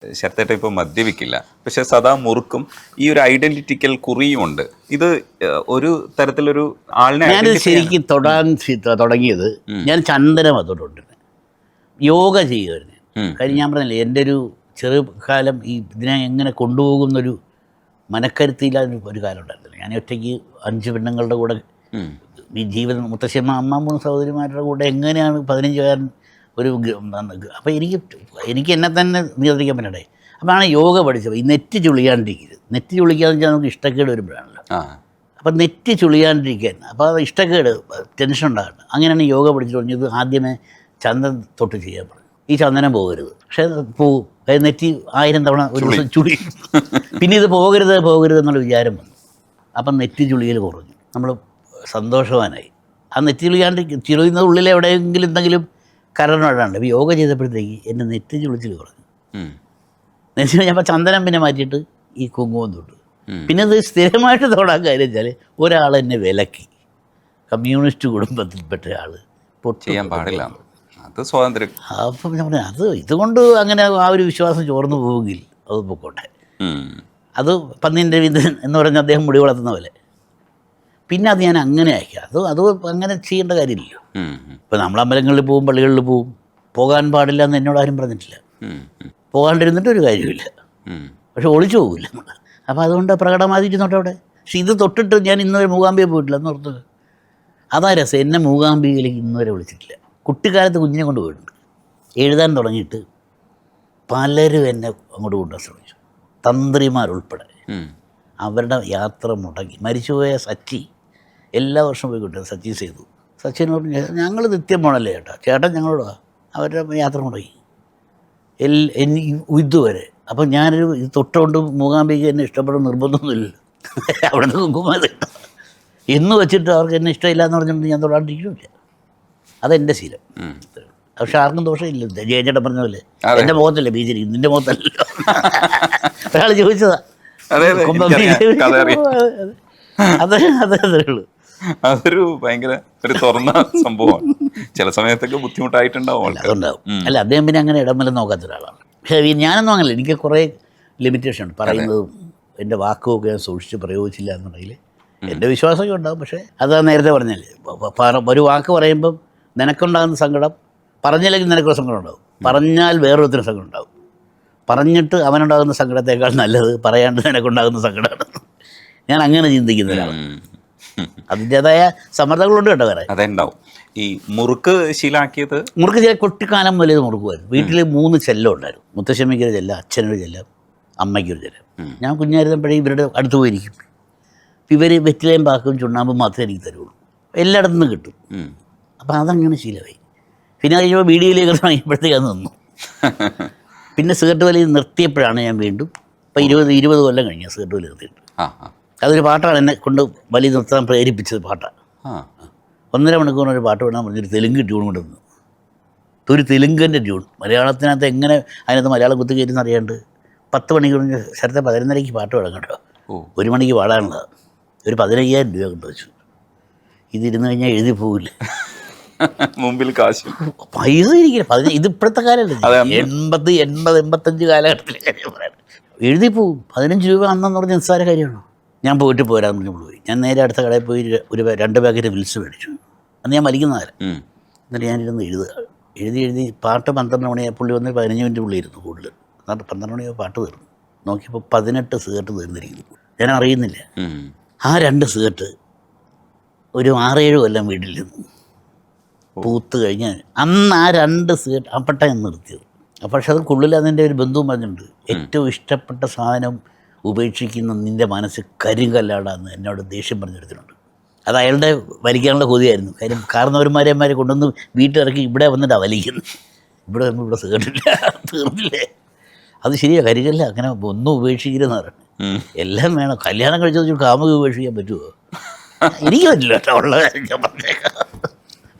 ശരത്തേട്ട ഇപ്പോൾ മദ്യപിക്കില്ല, പക്ഷെ സദാ മുറുക്കും ഈ ഒരു ഐഡന്റിറ്റിക്കൽ കുറിയും ഉണ്ട്. ഇത് ഒരു തരത്തിലൊരു ആളിനെ ഞാനിത് ശരിക്കും തൊടാൻ തുടങ്ങിയത് ഞാൻ ചന്ദനം അതോടുണ്ട് യോഗ ചെയ്യുമായിരുന്നു. കാര്യം ഞാൻ പറഞ്ഞില്ലേ, എൻ്റെ ഒരു ചെറുകാലം ഈ ഇതിനെ എങ്ങനെ കൊണ്ടുപോകുന്നൊരു മനക്കരുത്തിയില്ലാതെ ഒരു കാലം ഉണ്ടായിരുന്നില്ല. ഞാൻ ഒറ്റയ്ക്ക് 5 പെണ്ണുങ്ങളുടെ കൂടെ ഈ ജീവിതം, മുത്തശ്ശിയമ്മ, അമ്മ, 3 സഹോദരിമാരുടെ കൂടെ എങ്ങനെയാണ് 15കാരൻ ഒരു അപ്പോൾ എനിക്ക് എന്നെ തന്നെ നിയന്ത്രിക്കാൻ പറ്റണ്ടേ. അപ്പോഴാണ് യോഗ പഠിച്ചത്. ഈ നെറ്റ് ചുളിയാണ്ടിരിക്കരുത്. നെറ്റ് ചുളിക്കാന്ന് വെച്ചാൽ നമുക്ക് ഇഷ്ടക്കേട് വരുമ്പോഴാണല്ലോ. അപ്പം നെറ്റ് ചുളിയാണ്ടിരിക്കാൻ, അപ്പോൾ അത് ഇഷ്ടക്കേട്, ടെൻഷൻ ഉണ്ടാകണം. അങ്ങനെയാണ് യോഗ പഠിച്ചു തുടങ്ങിയത്. ആദ്യമേ ചന്ദനം തൊട്ട് ചെയ്യാൻ പറഞ്ഞു. ഈ ചന്ദനം പോകരുത്, പക്ഷേ പോവും. നെറ്റി 1000 തവണ ഒരു ദിവസം ചുളി. പിന്നെ ഇത് പോകരുത് എന്നുള്ള വിചാരം വന്നു. അപ്പം നെറ്റി ചുളിയിൽ കുറഞ്ഞു, നമ്മൾ സന്തോഷവാനായി. ആ നെറ്റി ചുളിയാണ്ട് ചിറുന്ന ഉള്ളിൽ എവിടെയെങ്കിലും എന്തെങ്കിലും കരണിടാണ്ട്. ഇപ്പോൾ യോഗ ചെയ്തപ്പോഴത്തേക്ക് എൻ്റെ നെറ്റി ചുളിച്ചിൽ കുറഞ്ഞു. നെറ്റി ഞാൻ ചന്ദനം പിന്നെ മാറ്റിയിട്ട് ഈ കുങ്കുമം തൊട്ടു. പിന്നെ ഇത് സ്ഥിരമായിട്ട് തൊടാൻ കാര്യം വെച്ചാൽ ഒരാളെന്നെ വിലക്കി, കമ്മ്യൂണിസ്റ്റ് കുടുംബത്തിൽപ്പെട്ട ആൾ ചെയ്യാൻ പാടില്ല, അത് സ്വാതന്ത്ര്യം. അപ്പം ഞാൻ പറഞ്ഞു, അത് ഇതുകൊണ്ട് അങ്ങനെ ആ ഒരു വിശ്വാസം ചോർന്നു പോവുമെങ്കിൽ അത് പൊക്കോട്ടെ. അത് പന്നീൻ രവീന്ദ്രൻ എന്ന് പറഞ്ഞ അദ്ദേഹം മുടി വളർത്തുന്ന പോലെ. പിന്നെ അത് ഞാൻ അങ്ങനെ ആക്കി. അത് അങ്ങനെ ചെയ്യേണ്ട കാര്യമില്ലല്ലോ. ഇപ്പം നമ്മൾ അമ്പലങ്ങളിൽ പോവും, പള്ളികളിൽ പോവും, പോകാൻ പാടില്ല എന്ന് എന്നോട് ആരും പറഞ്ഞിട്ടില്ല. പോകാണ്ടിരുന്നിട്ട് ഒരു കാര്യമില്ല, പക്ഷെ ഒളിച്ചു പോകില്ല നമ്മൾ. അപ്പോൾ അതുകൊണ്ട് പ്രകടമാതിരുന്നോട്ടെ അവിടെ. പക്ഷെ ഇത് തൊട്ടിട്ട് ഞാൻ ഇന്നുവരെ മൂകാംബിക പോയിട്ടില്ല എന്ന് ഓർത്തത്. അതാ രസം. എന്നെ മൂകാംബികയിലേക്ക് ഇന്നുവരെ വിളിച്ചിട്ടില്ല. കുട്ടിക്കാലത്ത് കുഞ്ഞിനെ കൊണ്ട് പോയിട്ടുണ്ട്. എഴുതാൻ തുടങ്ങിയിട്ട് പലരും എന്നെ അങ്ങോട്ട് കൊണ്ടുപോകാൻ ശ്രമിച്ചു, തന്ത്രിമാരുൾപ്പെടെ. അവരുടെ യാത്ര മുടങ്ങി. മരിച്ചുപോയ സച്ചി എല്ലാ വർഷവും പോയി കിട്ടും. സച്ചി ചെയ്തു. സച്ചിനോട് ഞങ്ങൾ നിത്യം പോണല്ലേ ചേട്ടൻ ഞങ്ങളോട് അവരുടെ യാത്ര മുടങ്ങി ഇതുവരെ. അപ്പം ഞാനൊരു ഇത് തൊട്ടുകൊണ്ട് മൂകാംബിക എന്നെ ഇഷ്ടപ്പെടുന്ന നിർബന്ധമൊന്നുമില്ലല്ലോ. അവിടെ നിന്ന് കുങ്കുമത് എന്ന് വെച്ചിട്ട് അവർക്ക് എന്നെ ഇഷ്ടമില്ല എന്ന് പറഞ്ഞിട്ട് ഞാൻ തൊടാണ്ടിരിക്കില്ല. അതെൻ്റെ ശീലം. പക്ഷെ ആർക്കും ദോഷമില്ല. ജയചേട്ടൻ പറഞ്ഞ പോലെ എൻ്റെ മുഖത്തല്ലേ ബീജരി, നിൻ്റെ മുഖത്തല്ലോ. ഒരാൾ ചോദിച്ചതാ. അതേ ഉള്ളൂ. അതൊരു ഭയങ്കര ഒരു തുറന്ന സംഭവമാണ്. ചില സമയത്തൊക്കെ ബുദ്ധിമുട്ടായിട്ടുണ്ടാവും. അതുണ്ടാവും. അല്ല, അദ്ദേഹം പിന്നെ അങ്ങനെ ഇടമല്ല നോക്കാത്ത ഒരാളാണ്. പക്ഷേ ഞാനൊന്നും അങ്ങനല്ല. എനിക്ക് കുറേ ലിമിറ്റേഷൻ ഉണ്ട്. പറയുന്നതും എൻ്റെ വാക്കുമൊക്കെ ഞാൻ സൂക്ഷിച്ച് പ്രയോഗിച്ചില്ല എന്നുണ്ടെങ്കിൽ എൻ്റെ വിശ്വാസമൊക്കെ ഉണ്ടാകും. പക്ഷേ അത് നേരത്തെ പറഞ്ഞല്ലേ, ഒരു വാക്ക് പറയുമ്പം നിനക്കുണ്ടാകുന്ന സങ്കടം പറഞ്ഞില്ലെങ്കിൽ നിനക്കൊരു സങ്കടം ഉണ്ടാകും, പറഞ്ഞാൽ വേറൊരുത്തിന് സങ്കടം ഉണ്ടാകും. പറഞ്ഞിട്ട് അവനുണ്ടാകുന്ന സങ്കടത്തേക്കാൾ നല്ലത് പറയാണ്ട് നിനക്കുണ്ടാകുന്ന സങ്കടമാണ്. ഞാൻ അങ്ങനെ ചിന്തിക്കുന്ന ഒരാളാണ്. അതിൻ്റേതായ സമ്മർദ്ദങ്ങളുണ്ട് കേട്ടോ വേറെ. അതുണ്ടാവും. ഈ മുറുക്ക് ശീലാക്കിയത്, മുറുക്ക് ചില കുട്ടിക്കാലം മുതലേ മുറുക്കുമായിരുന്നു. വീട്ടിൽ 3 ചെല്ലം ഉണ്ടായിരുന്നു. മുത്തശ്ശമ്മയ്ക്കൊരു ചെല്ലം, അച്ഛനൊരു ചെല്ലം, അമ്മയ്ക്കൊരു ചെല്ലം. ഞാൻ കുഞ്ഞായിരുന്നപ്പോഴേ ഇവരുടെ അടുത്ത് പോയിരിക്കും. ഇവർ വെറ്റിലയും പാക്കും ചുണ്ണാമ്പും മാത്രമേ എനിക്ക് തരുള്ളൂ. എല്ലായിടത്തു നിന്ന് കിട്ടും. അപ്പം അതങ്ങനെ ശീലമായി. പിന്നെ അത് കഴിയുമ്പോൾ വീഡിയോയിലേക്ക് തുടങ്ങിയപ്പോഴത്തേക്ക് അത് നിന്നു. പിന്നെ സിഗരറ്റ് വലി നിർത്തിയപ്പോഴാണ് ഞാൻ വീണ്ടും, ഇപ്പം 20 കൊല്ലം കഴിഞ്ഞ സിഗരറ്റ് വലി നിർത്തിയിട്ട്. അതൊരു പാട്ടാണ് എന്നെ കൊണ്ട് വലി നിർത്താൻ പ്രേരിപ്പിച്ചത്. പാട്ടാണ് 1.5 മണിക്കൂറിനൊരു പാട്ട് വേണം പറഞ്ഞൊരു തെലുങ്ക് ട്യൂൺ കൊണ്ടുവന്നു. ഒരു തെലുങ്കൻ്റെ ട്യൂൺ മലയാളത്തിനകത്ത് എങ്ങനെ അതിനകത്ത് മലയാളം കുത്തി കയറ്റുന്ന അറിയാണ്ട് 10 മണിക്കൂറിന് ശരത്തെ 11:30 പാട്ട് വേണം കേട്ടോ. 1 മണിക്ക് പാടാനുള്ളത്. ഒരു 15,000 രൂപ കൊണ്ട് വെച്ചു. ഇതിരുന്ന് കഴിഞ്ഞാൽ എഴുതി പോകില്ല. മുമ്പിൽ കാശ് പൈസ ഇരിക്കില്ല. ഇത് ഇപ്പോഴത്തെ കാലമല്ല, 80, 80, 85 കാലഘട്ടത്തിലെ കാര്യം പറയാം. എഴുതി പോവും. 15 രൂപ അന്നെന്ന് പറഞ്ഞ നിസ്സാര കാര്യമാണോ. ഞാൻ പോയിട്ട് പോരാന്ന് പറഞ്ഞ് പോയി. ഞാൻ നേരെ അടുത്ത കടയിൽ പോയി 2 പാക്കറ്റ് വിൽസ് മേടിച്ചു. അന്ന് ഞാൻ വലിക്കുന്നതല്ല. എന്നിട്ട് ഞാനിരുന്ന് എഴുതി പാട്ട് 12 മണിയായി. പുള്ളി വന്ന് 15 മിനിറ്റ് പുള്ളി ഇരുന്നു കൂടുതൽ. എന്നിട്ട് 12 മണിയായി പാട്ട് തീർന്നു. നോക്കിയപ്പോൾ 18 സിഗരറ്റ് തീർന്നിരിക്കുന്നു. ഞാൻ അറിയുന്നില്ല. ആ 2 സിഗരറ്റ് ഒരു 6-7 കൊല്ലം വീട്ടിലിരുന്നു. പൂത്ത് കഴിഞ്ഞ് അന്ന് ആ 2 സിഗരറ്റ് അപ്പട്ട എന്ന് നിർത്തിയത്. പക്ഷെ അത് ഉള്ളിൽ അതിൻ്റെ ഒരു ബന്ധുവും പറഞ്ഞിട്ടുണ്ട്, ഏറ്റവും ഇഷ്ടപ്പെട്ട സാധനം ഉപേക്ഷിക്കുന്ന നിൻ്റെ മനസ്സ് കരിങ്കല്ലാടാന്ന് എന്നോട് ദേഷ്യം പറഞ്ഞെടുത്തിട്ടുണ്ട്. അത് അയാളുടെ വലിക്കാനുള്ള കൊതിയായിരുന്നു. കാര്യം കാരണവന്മാരെമാരെ കൊണ്ടുവന്ന് വീട്ടിലിറക്കി ഇവിടെ വന്നിട്ടാണ് വലിക്കുന്നത്. ഇവിടെ വരുമ്പോൾ ഇവിടെ സിഗരറ്റില്ല, തീർന്നില്ലേ. അത് ശരിയാണ്, കരികല്ല. അങ്ങനെ ഒന്നും ഉപേക്ഷിക്കരുതെന്ന് പറഞ്ഞു. എല്ലാം വേണം. കല്യാണം കഴിച്ചു കാമുക ഉപേക്ഷിക്കാൻ പറ്റുമോ? എനിക്ക് പറ്റില്ല കേട്ടോ. ഉള്ള കാര്യം ഞാൻ പറഞ്ഞേക്കാം.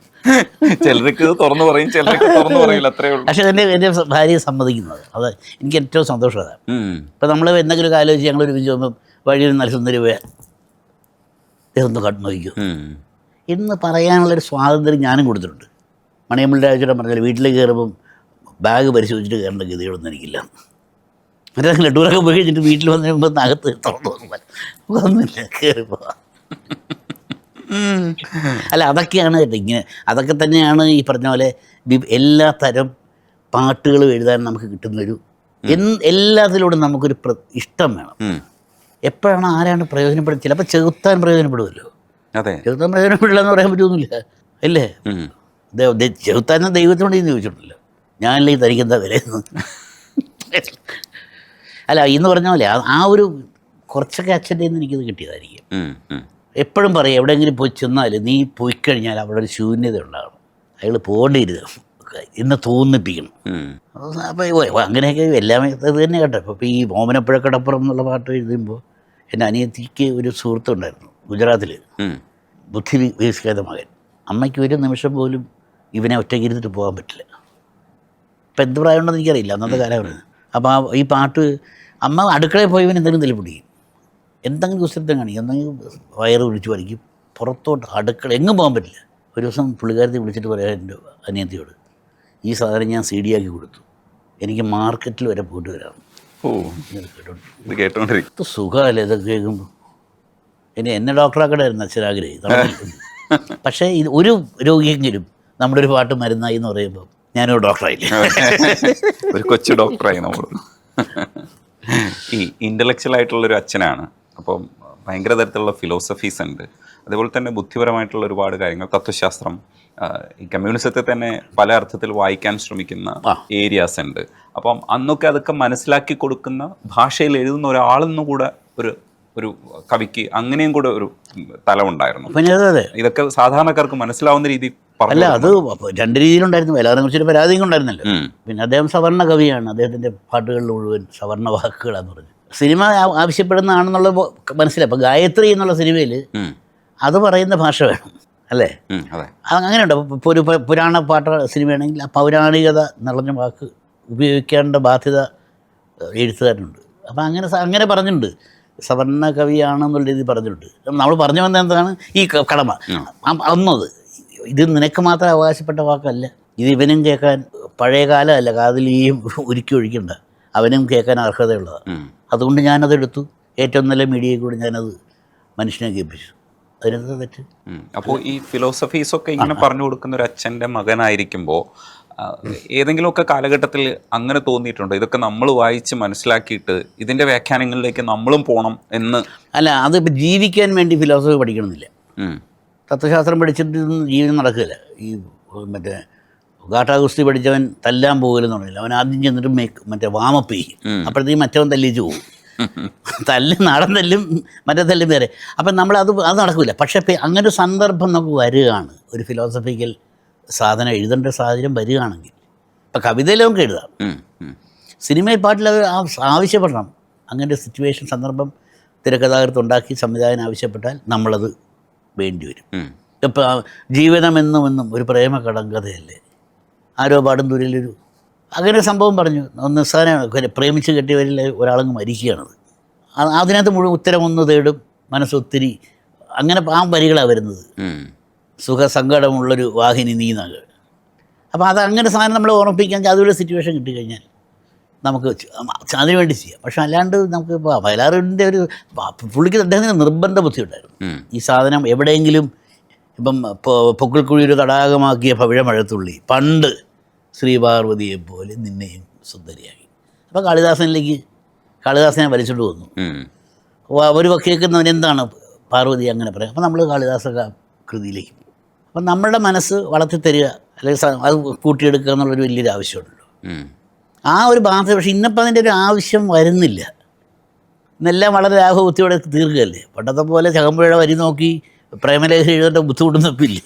ചിലർക്ക് തുറന്നു പറയും, ചിലർക്ക് തുറന്നു പറയില്ല, അത്രേ ഉള്ളൂ. പക്ഷെ എൻ്റെ ഭാര്യയെ സമ്മതിക്കുന്നത് അത് എനിക്ക് ഏറ്റവും സന്തോഷമാണ്. ഇപ്പം നമ്മൾ എന്തെങ്കിലും ആലോചിച്ച് ഞങ്ങളൊരു വിജയം പോകുമ്പം വഴിയിൽ നല്ല സുന്ദരി പോയാൽ ഇതൊന്ന് കട്ട് നോക്കിക്കും എന്ന് പറയാനുള്ളൊരു സ്വാതന്ത്ര്യം ഞാനും കൊടുത്തിട്ടുണ്ട്. മണിയമ്പിള്ള രാജേട്ടൻ പറഞ്ഞാൽ വീട്ടിലേക്ക് കയറുമ്പം ബാഗ് പരിശോധിച്ചിട്ട് കയറേണ്ട ഗതികളൊന്നും എനിക്കില്ല. മറ്റേ ടൂറൊക്കെ പോയി കഴിഞ്ഞിട്ട് വീട്ടിൽ വന്ന് കഴിയുമ്പോൾ അകത്ത് തുറന്നു ഒന്നുമില്ല, കയറി പോവാം. അല്ല, അതൊക്കെയാണ് ഇങ്ങനെ, അതൊക്കെ തന്നെയാണ് ഈ പറഞ്ഞ പോലെ എല്ലാ തരം പാട്ടുകളും എഴുതാൻ നമുക്ക് കിട്ടുന്നൊരു എല്ലാത്തിലൂടും നമുക്കൊരു ഇഷ്ടം വേണം. എപ്പോഴാണ് ആരാണ് പ്രയോജനപ്പെടുന്നത്? ചിലപ്പോൾ ചെകുത്താൻ പ്രയോജനപ്പെടുമല്ലോ. അതെ, ചെകുത്താൻ പ്രയോജനപ്പെടില്ല എന്ന് പറയാൻ പറ്റുമൊന്നുമില്ല, അല്ലേ? ചെകുത്താൻ ദൈവത്തിനോട് ചോദിച്ചിട്ടുണ്ടല്ലോ, ഞാനല്ലേ തനിക്കെന്താ വിലയെന്ന്. അല്ല, ഇന്ന് പറഞ്ഞ പോലെ ആ ഒരു കുറച്ചൊക്കെ അച്ഛൻ്റെ നിന്ന് എനിക്കത് കിട്ടിയതായിരിക്കും. എപ്പോഴും പറയും, എവിടെയെങ്കിലും പോയി ചെന്നാൽ നീ പോയി കഴിഞ്ഞാൽ അവിടെ ഒരു ശൂന്യത ഉണ്ടാകണം, അയാൾ പോകേണ്ടിയിരുന്നത് എന്നെ തോന്നിപ്പിക്കണം. അപ്പോൾ അങ്ങനെയൊക്കെ എല്ലാം ഇത് തന്നെ കേട്ടോ. ഇപ്പോൾ ഈ ഓമനപ്പുഴക്കടപ്പുറം എന്നുള്ള പാട്ട് എഴുതുമ്പോൾ എൻ്റെ അനിയത്തിക്ക് ഒരു സുഹൃത്തുണ്ടായിരുന്നു ഗുജറാത്തിൽ, ബുദ്ധി വികസിക്കാത്ത മകൻ. അമ്മയ്ക്ക് ഒരു നിമിഷം പോലും ഇവനെ ഒറ്റയ്ക്ക് ഇരുന്നിട്ട് പോകാൻ പറ്റില്ല. ഇപ്പം എന്ത് പ്രായമുണ്ടെന്ന് എനിക്കറിയില്ല, അന്നത്തെ കാലമാണ്. അപ്പോൾ ഈ പാട്ട് അമ്മ അടുക്കളയിൽ പോയി ഇവൻ എന്തെങ്കിലും തല്ലിപ്പിടിക്കും, എന്തെങ്കിലും കുസൃത്തം കാണിക്കും, എന്തെങ്കിലും വയറ് വിളിച്ച് വലിക്കും, പുറത്തോട്ട് അടുക്കള എങ്ങും പോകാൻ പറ്റില്ല. ഒരു ദിവസം പുള്ളിക്കാരത്തി വിളിച്ചിട്ട് പറയാം എൻ്റെ അനിയത്തിയോട്, ഈ സാധനം ഞാൻ CD ആക്കി കൊടുത്തു, എനിക്ക് മാർക്കറ്റിൽ വരെ പോയിട്ട് വരാം. ഇത് കേട്ടോണ്ടിരിക്കും സുഖമല്ലേ ഇതൊക്കെ കേൾക്കുമ്പോൾ. എന്നെ ഡോക്ടറാക്കടായിരുന്നു അച്ഛനാഗ്രഹം. പക്ഷേ ഇത് ഒരു രോഗിയെങ്കിലും നമ്മുടെ ഒരു പാട്ട് മരുന്നായി എന്ന് പറയുമ്പോൾ ഞാനൊരു ഡോക്ടറായില്ലേ, ഒരു കൊച്ചു ഡോക്ടറായി നമ്മൾ. ഈ ഇൻ്റലക്ച്വൽ ആയിട്ടുള്ളൊരു അച്ഛനാണ്, അപ്പം ഭയങ്കര തരത്തിലുള്ള ഫിലോസഫീസ് ഉണ്ട്, അതേപോലെ തന്നെ ബുദ്ധിപരമായിട്ടുള്ള ഒരുപാട് കാര്യങ്ങൾ, തത്വശാസ്ത്രം, ഈ കമ്മ്യൂണിസത്തെ തന്നെ പല അർത്ഥത്തിൽ വായിക്കാൻ ശ്രമിക്കുന്ന ഏരിയാസ് ഉണ്ട്. അപ്പം അന്നൊക്കെ അതൊക്കെ മനസ്സിലാക്കി കൊടുക്കുന്ന ഭാഷയിൽ എഴുതുന്ന ഒരാളെന്നും കൂടെ ഒരു കവിക്ക് അങ്ങനെയും കൂടെ ഒരു തലമുണ്ടായിരുന്നു. ഇതൊക്കെ സാധാരണക്കാർക്ക് മനസ്സിലാവുന്ന രീതി അല്ല, അത് രണ്ട് രീതിയിലുണ്ടായിരുന്നു. എല്ലാവരെ കുറിച്ചൊരു പരാതിയും ഉണ്ടായിരുന്നല്ലോ. പിന്നെ അദ്ദേഹം സവർണ്ണ കവിയാണ്, അദ്ദേഹത്തിൻ്റെ പാട്ടുകളിൽ മുഴുവൻ സവർണ്ണ വാക്കുകളാന്ന് പറഞ്ഞു. സിനിമ ആവശ്യപ്പെടുന്നതാണെന്നുള്ളത് മനസ്സിലായി. അപ്പം ഗായത്രി എന്നുള്ള സിനിമയിൽ അത് പറയുന്ന ഭാഷ വേണം, അല്ലേ? അങ്ങനെയുണ്ട്. ഇപ്പോൾ ഒരു പുരാണ പാട്ട് സിനിമയാണെങ്കിൽ ആ പൗരാണികത നിറഞ്ഞ വാക്ക് ഉപയോഗിക്കേണ്ട ബാധ്യത എഴുത്തുകാരനുണ്ട്. അപ്പം അങ്ങനെ പറഞ്ഞിട്ടുണ്ട്, സവർണ്ണ കവിയാണെന്നുള്ള രീതി പറഞ്ഞിട്ടുണ്ട്. നമ്മൾ പറഞ്ഞു വന്ന എന്താണ് ഈ കടമ. ഒന്നത് ഇത് നിനക്ക് മാത്രം അവകാശപ്പെട്ട വാക്കല്ല, ഇത് ഇവനും കേൾക്കാൻ പഴയ കാലമല്ല, കാതിലെയും ഉരുക്കി ഒഴിക്കണ്ട, അവനും കേൾക്കാൻ അർഹതയുള്ളതാണ്. അതുകൊണ്ട് ഞാനതെടുത്തു, ഏറ്റവും നല്ല മീഡിയയിൽ കൂടി ഞാനത് മനുഷ്യനെ കേൾപ്പിച്ചു. അതിനെന്താ തെറ്റ്? അപ്പോൾ ഈ ഫിലോസഫീസൊക്കെ ഇങ്ങനെ പറഞ്ഞു കൊടുക്കുന്ന ഒരു അച്ഛൻ്റെ മകനായിരിക്കുമ്പോൾ ഏതെങ്കിലുമൊക്കെ കാലഘട്ടത്തിൽ അങ്ങനെ തോന്നിയിട്ടുണ്ടോ, ഇതൊക്കെ നമ്മൾ വായിച്ച് മനസ്സിലാക്കിയിട്ട് ഇതിൻ്റെ വ്യാഖ്യാനങ്ങളിലേക്ക് നമ്മളും പോകണം എന്ന്? അല്ല, അതിപ്പോൾ ജീവിക്കാൻ വേണ്ടി ഫിലോസഫി പഠിക്കണമെന്നില്ല. തത്വശാസ്ത്രം പഠിച്ചിട്ടൊന്നും ജീവിതം നടക്കില്ല. ഈ മറ്റേ ഗാട്ടാഗുസ്തി പഠിച്ചവൻ തല്ലാൻ പോകലെന്ന് പറഞ്ഞില്ല, അവൻ ആദ്യം ചെന്നിട്ട് മറ്റേ വാമപ്പ് ചെയ്യും, അപ്പോഴത്തേക്കും മറ്റവൻ തല്ലിച്ച് പോകും. നാടൻ തല്ലും മറ്റേ തല്ലും വേറെ. അപ്പം അത് നടക്കില്ല. പക്ഷേ അങ്ങനെ ഒരു സന്ദർഭം നമുക്ക് വരികയാണ്, ഒരു ഫിലോസഫിക്കൽ സാധനം എഴുതേണ്ട സാഹചര്യം വരികയാണെങ്കിൽ, ഇപ്പം കവിതയിൽ നമുക്ക് എഴുതാം, സിനിമയിൽ പാട്ടിൽ ആവശ്യപ്പെടണം. അങ്ങനെ ഒരു സിറ്റുവേഷൻ, സന്ദർഭം തിരക്കഥാകൃത്ത് ഉണ്ടാക്കി സംവിധായകൻ ആവശ്യപ്പെട്ടാൽ നമ്മളത് വേണ്ടി വരും. ഇപ്പം ജീവിതമെന്നും ഒരു പ്രേമ കടങ്കഥയല്ലേ, ആരോ പാടും ദൂരിലൊരു അങ്ങനെ ഒരു സംഭവം പറഞ്ഞു. നിസ്സാരമാണ്, പ്രേമിച്ച് കെട്ടിയവരിൽ ഒരാളങ്ങ് മരിക്കുകയാണത്. അതിനകത്ത് മുഴുവൻ ഉത്തരമൊന്ന് തേടും, മനസ്സൊത്തിരി, അങ്ങനെ ആ വരികളാണ് വരുന്നത്. സുഖസങ്കടമുള്ളൊരു വാഹിനി നീനാക്. അപ്പോൾ അതങ്ങനെ സാധനം നമ്മൾ ഓർമ്മിപ്പിക്കാൻ അതുപോലെ സിറ്റുവേഷൻ കിട്ടിക്കഴിഞ്ഞാൽ നമുക്ക് അതിനു വേണ്ടി ചെയ്യാം. പക്ഷെ അല്ലാണ്ട് നമുക്ക് ഇപ്പോൾ വയലാറിൻ്റെ ഒരു പുള്ളിക്ക് അദ്ദേഹത്തിന് നിർബന്ധ ബുദ്ധി ഉണ്ടായിരുന്നു. ഈ സാധനം എവിടെയെങ്കിലും ഇപ്പം പൊക്കിൾക്കുഴി ഒരു തടാകമാക്കിയ പവിഴമഴത്തുള്ളി, പണ്ട് ശ്രീപാർവതിയെപ്പോലെ നിന്നെയും സുന്ദരിയാക്കി. അപ്പോൾ കാളിദാസനെ വലിച്ചിട്ട് വന്നു. അവർ കേൾക്കുന്നവനെന്താണ് പാർവതി അങ്ങനെ പറയാം. അപ്പോൾ നമ്മൾ കാളിദാസ കൃതിയിലേക്ക് പോകും. അപ്പം നമ്മളുടെ മനസ്സ് വളർത്തിത്തരിക, അല്ലെങ്കിൽ അത് കൂട്ടിയെടുക്കുക എന്നുള്ളൊരു വലിയൊരു ആവശ്യമുണ്ടല്ലോ. ആ ഒരു ബാധ. പക്ഷേ ഇന്നിപ്പോൾ അതിൻ്റെ ഒരു ആവശ്യം വരുന്നില്ല. ഇന്നെല്ലാം വളരെ ലാഘവബുദ്ധിയോടെ തീർക്കുകയല്ലേ. പണ്ടത്തെ പോലെ ചകമ്പുഴ വരി നോക്കി പ്രേമലേഖ എഴുതേണ്ട ബുദ്ധിമുട്ടൊന്നും ഇല്ലേ.